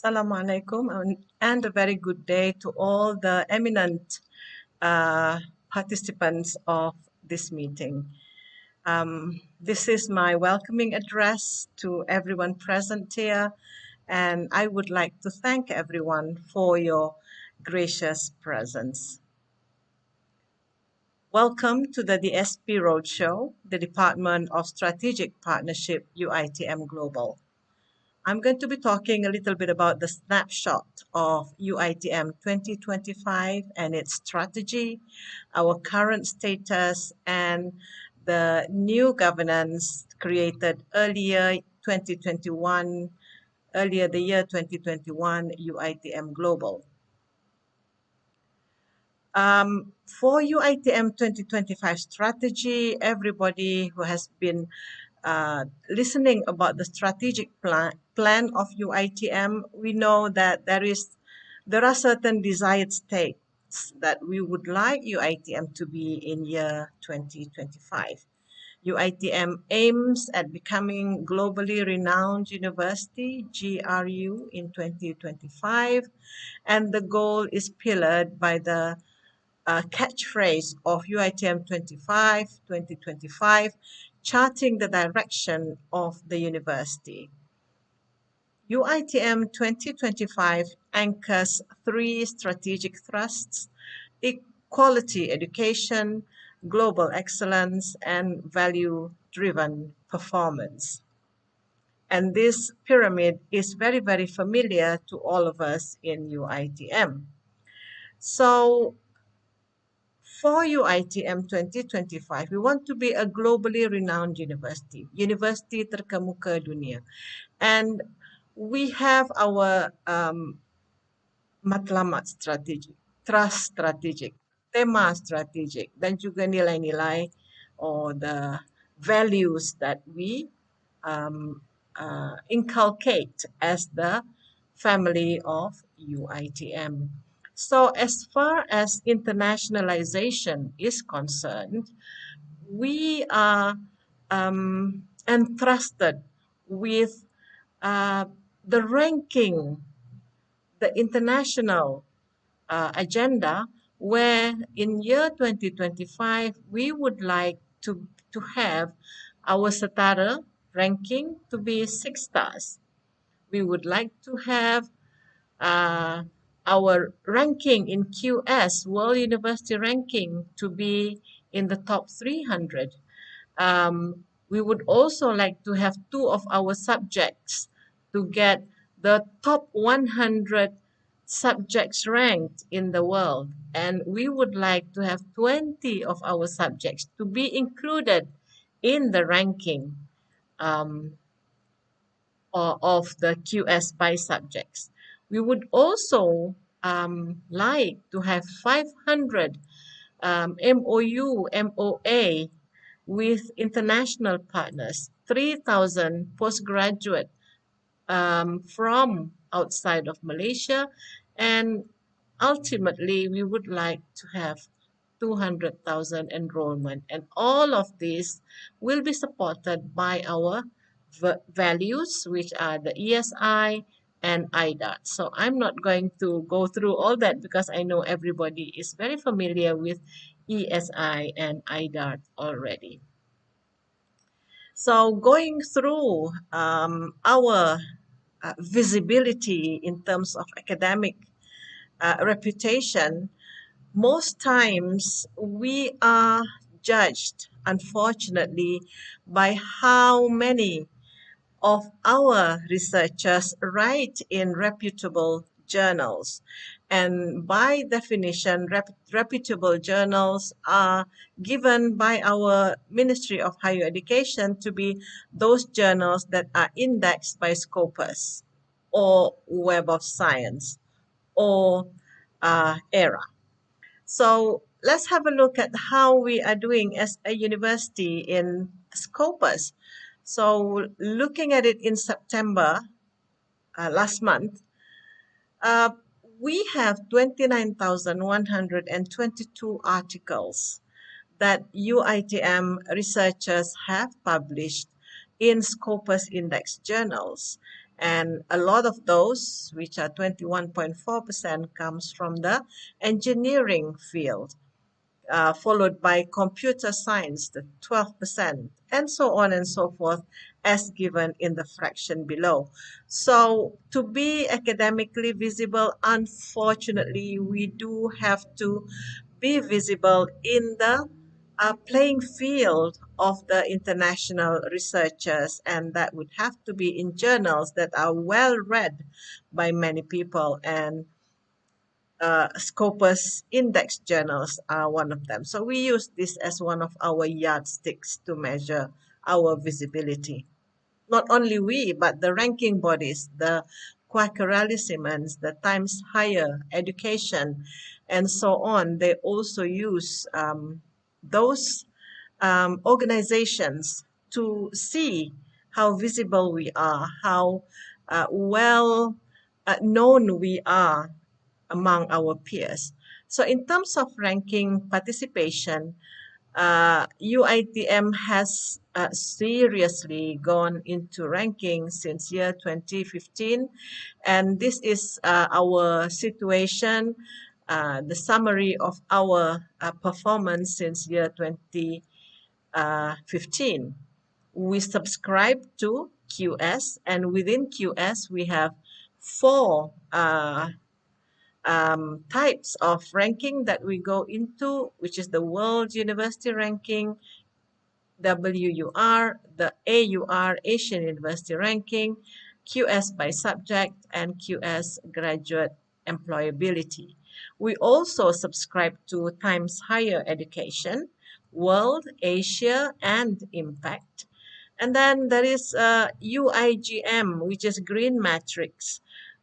Assalamualaikum and a very good day to all the eminent uh, participants of this meeting. This is my welcoming address to everyone present here, and I would like to thank everyone for your gracious presence. Welcome to the DSP Roadshow, the Department of Strategic Partnership, UITM Global. I'm going to be talking a little bit about the snapshot of UITM 2025 and its strategy, our current status, and the new governance created earlier the year 2021 UITM Global. For UITM 2025 strategy, everybody who has been listening about the strategic plan of UITM, we know that there are certain desired states that we would like UITM to be in year 2025. UITM aims at becoming globally renowned university, GRU, in 2025, and the goal is pillared by the catchphrase of UITM 2025, charting the direction of the university. UITM 2025 anchors three strategic thrusts: quality education, global excellence, and value-driven performance. And this pyramid is very, very familiar to all of us in UITM. So for UITM 2025, we want to be a globally renowned university terkemuka dunia. And we have our matlamat strategic, trust strategic, tema strategic, dan juga nilai-nilai or the values that we inculcate as the family of UITM. So as far as internationalization is concerned, we are entrusted with the ranking, the international agenda, where in year 2025, we would like to have our setara ranking to be 6 stars. We would like to have our ranking in QS, World University Ranking, to be in the top 300. We would also like to have 2 of our subjects to get the top 100 subjects ranked in the world. And we would like to have 20 of our subjects to be included in the ranking of the QS by subjects. We would also like to have 500 MOU, MOA with international partners, 3,000 postgraduate from outside of Malaysia, and ultimately we would like to have 200,000 enrollment, and all of this will be supported by our values, which are the ESI and IDART. So I'm not going to go through all that because I know everybody is very familiar with ESI and IDART already. So going through our visibility in terms of academic reputation, most times we are judged, unfortunately, by how many of our researchers write in reputable journals. And by definition, reputable journals are given by our Ministry of Higher Education to be those journals that are indexed by Scopus or Web of Science or ERA. So let's have a look at how we are doing as a university in Scopus. So looking at it in September last month, we have 29,122 articles that UITM researchers have published in Scopus Index journals. And a lot of those, which are 21.4%, comes from the engineering field, followed by computer science, the 12%, and so on and so forth, as given in the fraction below. So, to be academically visible, unfortunately, we do have to be visible in the playing field of the international researchers, and that would have to be in journals that are well read by many people, and Scopus index journals are one of them. So we use this as one of our yardsticks to measure our visibility. Not only we, but the ranking bodies, the Quakerallissimans, the Times Higher Education, and so on, they also use those organizations to see how visible we are, how well known we are among our peers. So in terms of ranking participation, UITM has seriously gone into ranking since year 2015, and this is our situation, the summary of our performance since year 2015. We subscribe to QS, and within QS we have four types of ranking that we go into, which is the World University Ranking, WUR, the AUR, Asian University Ranking, QS by subject, and QS Graduate Employability. We also subscribe to Times Higher Education, World, Asia, and Impact. And then there is UIGM, which is Green Matrix,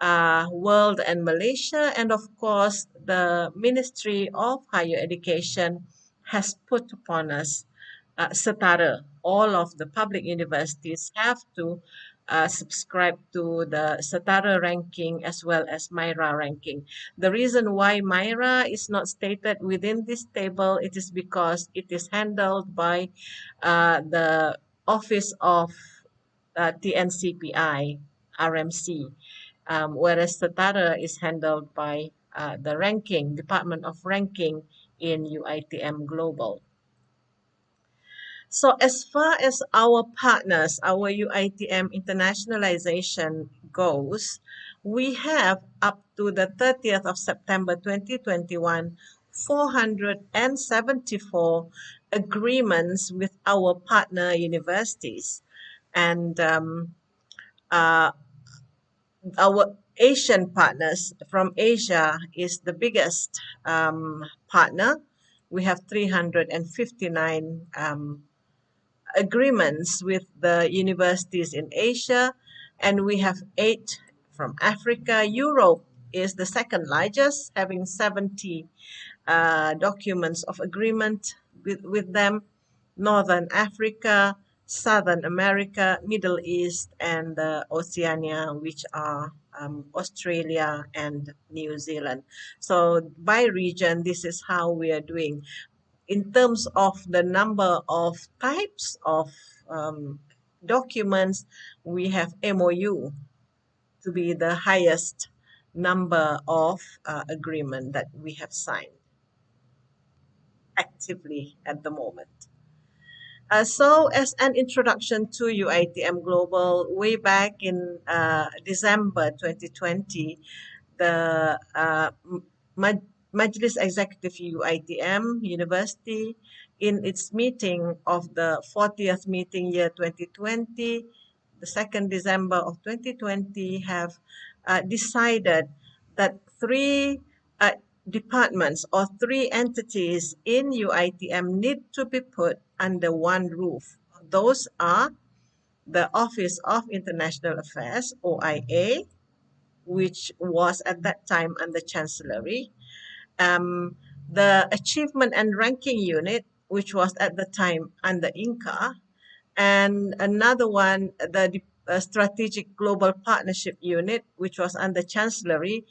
World and Malaysia, and of course the Ministry of Higher Education has put upon us setara. All of the public universities have to subscribe to the setara ranking as well as MIRA ranking. The reason why MIRA is not stated within this table, it is because it is handled by the Office of TNCPI, RMC, whereas setara is handled by the ranking, Department of Ranking in UITM Global. So as far as our partners, our UITM internationalization goes, we have up to the 30th of September 2021, 474 agreements with our partner universities. And uh, our Asian partners from Asia is the biggest partner. We have 359 agreements with the universities in Asia, and we have 8 from Africa. Europe is the second largest, having 70 documents of agreement with them. Northern Africa, Southern America, Middle East, and Oceania, which are Australia and New Zealand. So by region, this is how we are doing. In terms of the number of types of documents, we have MOU to be the highest number of agreement that we have signed actively at the moment. So as an introduction to UITM Global, way back in December 2020, the Majlis Executive UITM University, in its meeting of the 40th meeting year 2020, the 2nd December of 2020, have decided that 3 departments or 3 entities in UITM need to be put under one roof. Those are the Office of International Affairs, OIA, which was at that time under Chancellery, the Achievement and Ranking Unit, which was at the time under INCA, and another one, the Strategic Global Partnership Unit, which was under Chancellery.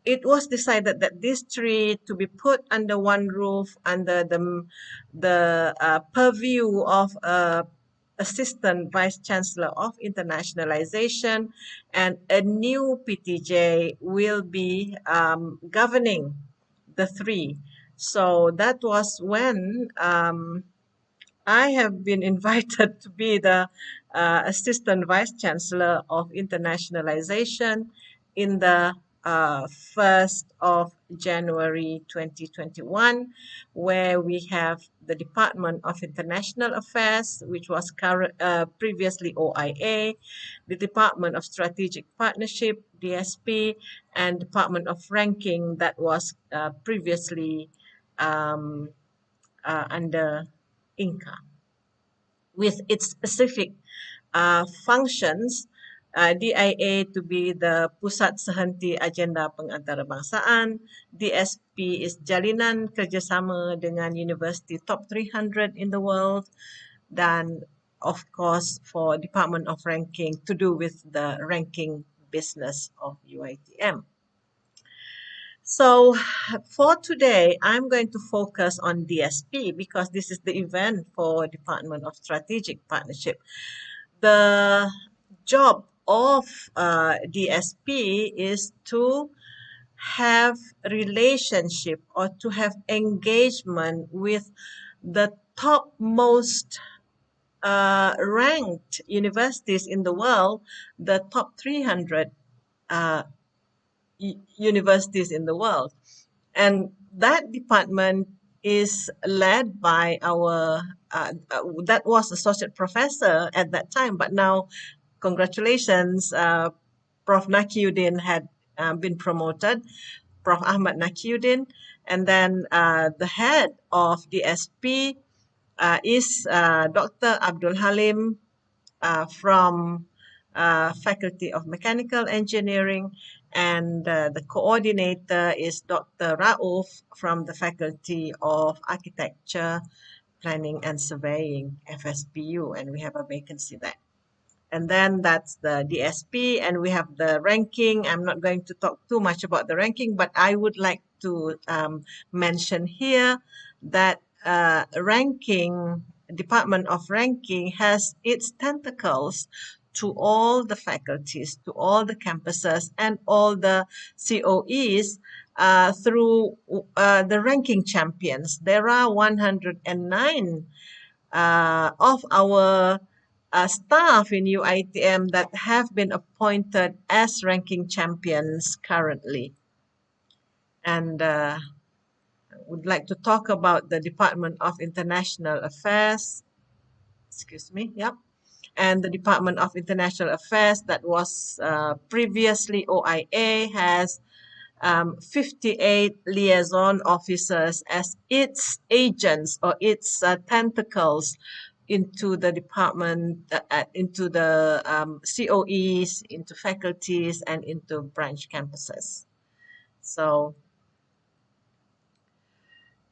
It was decided that these 3 to be put under one roof under the purview of Assistant Vice Chancellor of Internationalization, and a new PTJ will be governing the three. So that was when I have been invited to be the Assistant Vice Chancellor of Internationalization in the 1st of January 2021, where we have the Department of International Affairs, which was previously OIA, the Department of Strategic Partnership, DSP, and Department of Ranking that was previously um, under INCA, with its specific functions. DIA to be the Pusat Sehenti Agenda Pengantarabangsaaan. DSP is jalinan kerjasama dengan university top 300 in the world. Dan of course for Department of Ranking to do with the ranking business of UITM. So for today, I'm going to focus on DSP because this is the event for Department of Strategic Partnership. The job of DSP is to have relationship or to have engagement with the topmost ranked universities in the world, the top 300 universities in the world. And that department is led by that was associate professor at that time, but now, congratulations, Prof. Nakiuddin had been promoted, Prof. Ahmad Nakiuddin. And then the head of DSP is Dr. Abdul Halim from Faculty of Mechanical Engineering, and the coordinator is Dr. Rauf from the Faculty of Architecture, Planning and Surveying, FSPU, and we have a vacancy there. And then that's the DSP, and we have the ranking. I'm not going to talk too much about the ranking, but I would like to mention here that Department of Ranking has its tentacles to all the faculties, to all the campuses, and all the COEs through the ranking champions. There are 109 of our staff in UITM that have been appointed as ranking champions currently. And I would like to talk about the Department of International Affairs. Excuse me, yep. And the Department of International Affairs that was previously OIA has 58 liaison officers as its agents or its tentacles into the department, into the COEs, into faculties, and into branch campuses. So,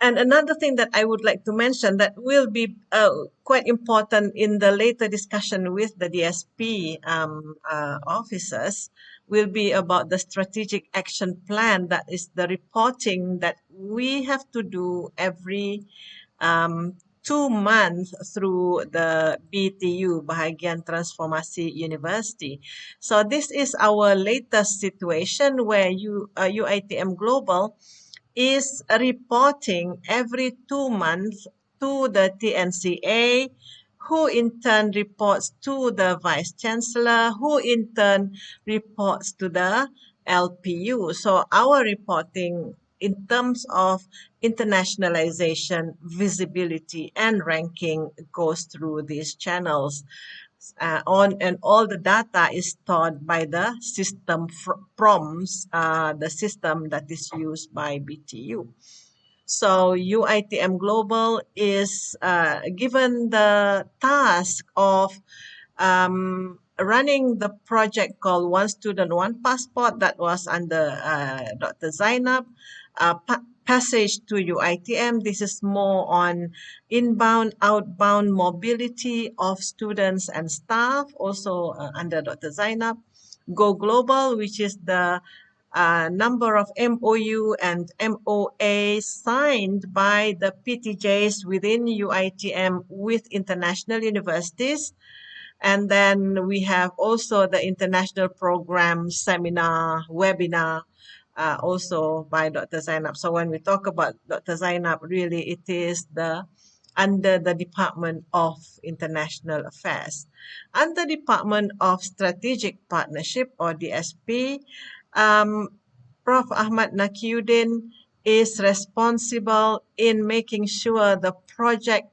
and another thing that I would like to mention that will be quite important in the later discussion with the DSP officers will be about the strategic action plan, that is the reporting that we have to do every 2 months through the BTU, Bahagian Transformasi University. So this is our latest situation where UITM Global is reporting every 2 months to the TNCA, who in turn reports to the Vice Chancellor, who in turn reports to the LPU. So our reporting in terms of internationalization, visibility, and ranking goes through these channels. And all the data is stored by the system PROMS, the system that is used by BTU. So UITM Global is given the task of running the project called One Student, One Passport that was under Dr. Zainab. Passage to UITM. This is more on inbound, outbound mobility of students and staff, also under Dr. Zainab. Go Global, which is the a number of MOU and MOA signed by the PTJs within UITM with international universities. And then we have also the international program seminar, webinar, also by Dr. Zainab. So when we talk about Dr. Zainab, really it is under the Department of International Affairs. Under Department of Strategic Partnership or DSP, um, Prof. Ahmad Nakiuddin is responsible in making sure the project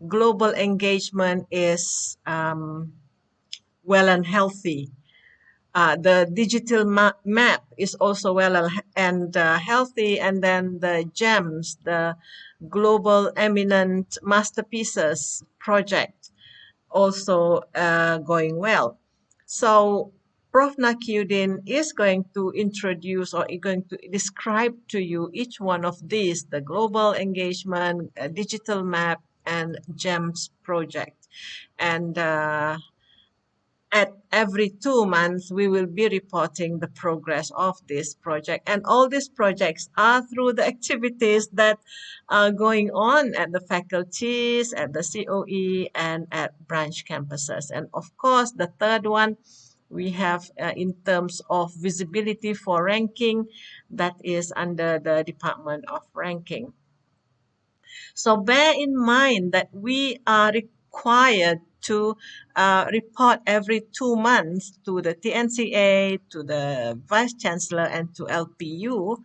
global engagement is well and healthy. The digital map is also well and healthy, and then the GEMS, the Global Eminent Masterpieces project, also going well. So Prof. Nakiuddin is going to introduce or is going to describe to you each one of these, the global engagement, digital map, and GEMS project. And at every 2 months, we will be reporting the progress of this project. And all these projects are through the activities that are going on at the faculties, at the COE, and at branch campuses. And of course, the third one, we have in terms of visibility for ranking, that is under the Department of Ranking. So bear in mind that we are required to report every 2 months to the TNCA, to the Vice Chancellor, and to LPU.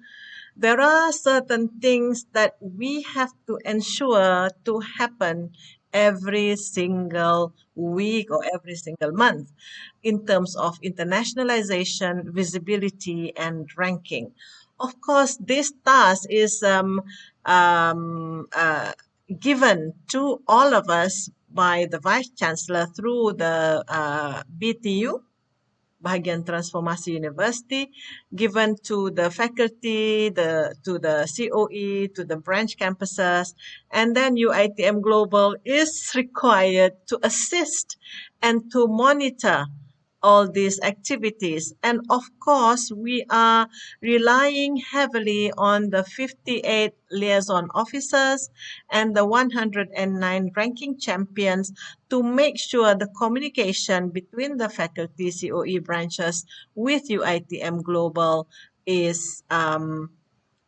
There are certain things that we have to ensure to happen every single week or every single month in terms of internationalization, visibility, and ranking. Of course, this task is um, uh, given to all of us by the Vice Chancellor through the BTU, Bahagian Transformasi University, given to the faculty, to the COE, to the branch campuses, and then UITM Global is required to assist and to monitor all these activities. And of course, we are relying heavily on the 58 liaison officers and the 109 ranking champions to make sure the communication between the faculty COE branches with UITM Global is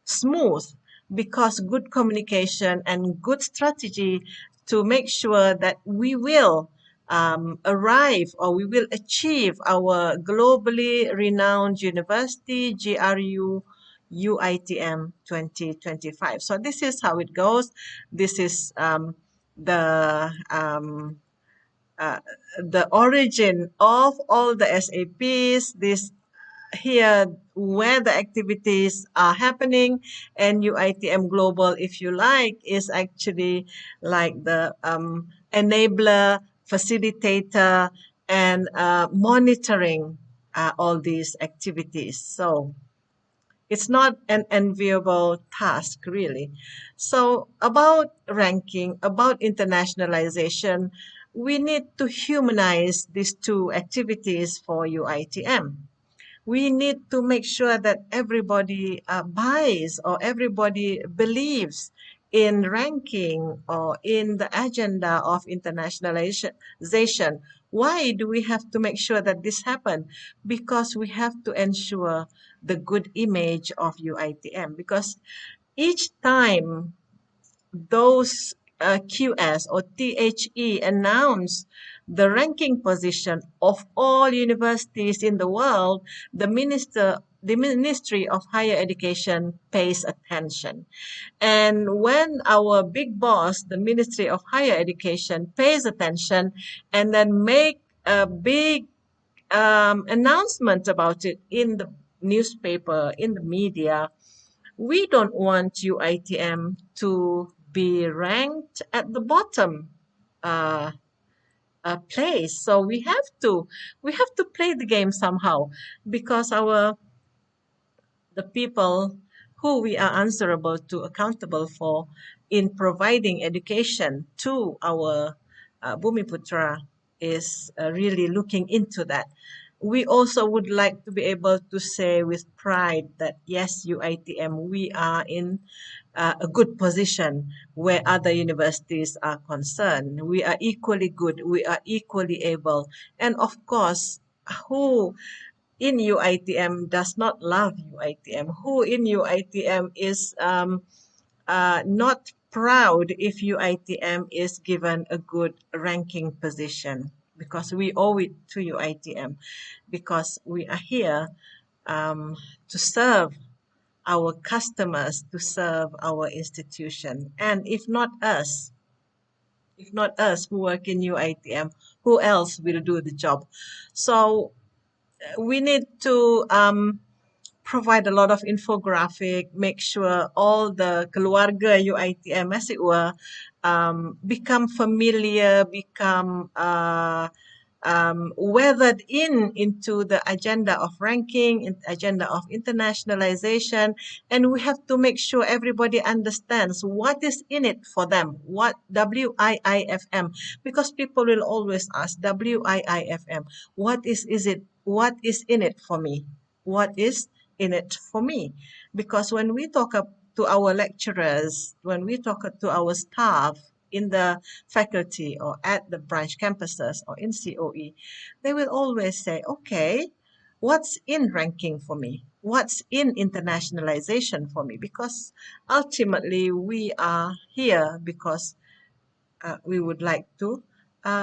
smooth, because good communication and good strategy to make sure that we will arrive or we will achieve our globally renowned university GRU UITM 2025. So this is how it goes. This is the um, uh, the origin of all the SAPs. This here where the activities are happening, and UITM Global, if you like, is actually like the enabler, facilitator, and monitoring all these activities. So it's not an enviable task, really. So about ranking, about internationalization, we need to humanize these two activities for UITM. We need to make sure that everybody buys or everybody believes in ranking or in the agenda of internationalization. Why do we have to make sure that this happen? Because we have to ensure the good image of UITM. Because each time those QS or THE announce the ranking position of all universities in the world, the Ministry of Higher Education pays attention. And when our big boss, the Ministry of Higher Education, pays attention and then make a big announcement about it in the newspaper, in the media, we don't want UITM to be ranked at the bottom uh, place. So we have to play the game somehow, because the people who we are answerable to, accountable for in providing education to our Bumiputra is really looking into that. we also would like to be able to say with pride that yes, UITM, we are in a good position where other universities are concerned. We are equally good, we are equally able. And of course, who in UITM does not love UITM? Who in UITM is not proud if UITM is given a good ranking position? Because we owe it to UITM, because we are here to serve our customers, to serve our institution. And if not us who work in UITM, who else will do the job? So we need to provide a lot of infographic, make sure all the keluarga UITM, as it were, become familiar, become weathered into the agenda of ranking, agenda of internationalization, and we have to make sure everybody understands what is in it for them, what WIIFM, because people will always ask WIIFM, what is in it for me? What is in it for me? Because when we talk to our lecturers, when we talk to our staff in the faculty or at the branch campuses or in COE, they will always say, okay, what's in ranking for me? What's in internationalization for me? Because ultimately we are here because we would like to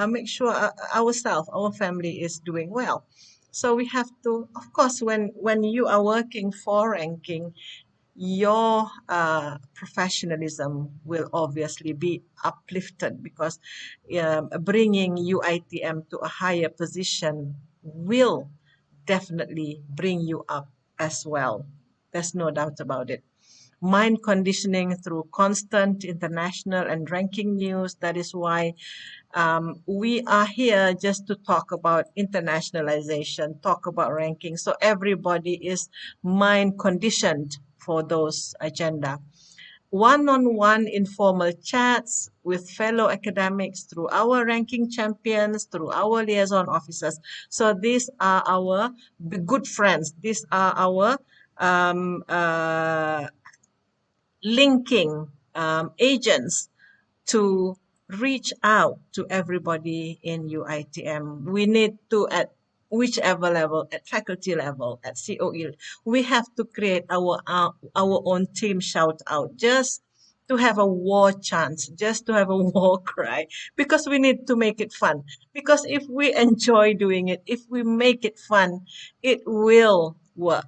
make sure ourselves, our family is doing well. So we have to, of course, when you are working for ranking, your professionalism will obviously be uplifted because bringing UITM to a higher position will definitely bring you up as well. There's no doubt about it. Mind conditioning through constant international and ranking news. That is why we are here just to talk about internationalization, talk about ranking. So everybody is mind conditioned for those agenda. One-on-one informal chats with fellow academics through our ranking champions, through our liaison officers. So these are our good friends. These are our linking agents to reach out to everybody in UITM. We need to, at whichever level, at faculty level, at COE, we have to create our own team shout out just to have a war chant, just to have a war cry, because we need to make it fun. Because if we enjoy doing it, if we make it fun, it will work,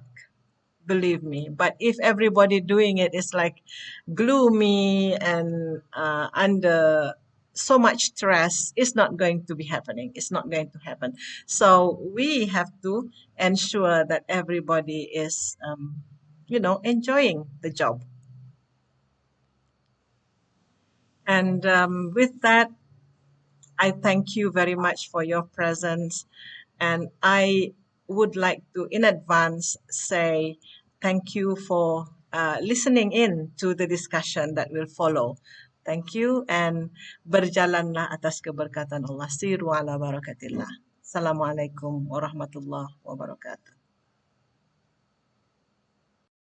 believe me. But if everybody doing it is like gloomy and under so much stress, it's not going to be happening. It's not going to happen. So we have to ensure that everybody is, enjoying the job. And with that, I thank you very much for your presence. And I would like to, in advance, say thank you for listening in to the discussion that will follow. Thank you, and berjalanlah atas keberkatan Allah. Siru ala barakatillah. Assalamualaikum warahmatullahi wabarakatuh.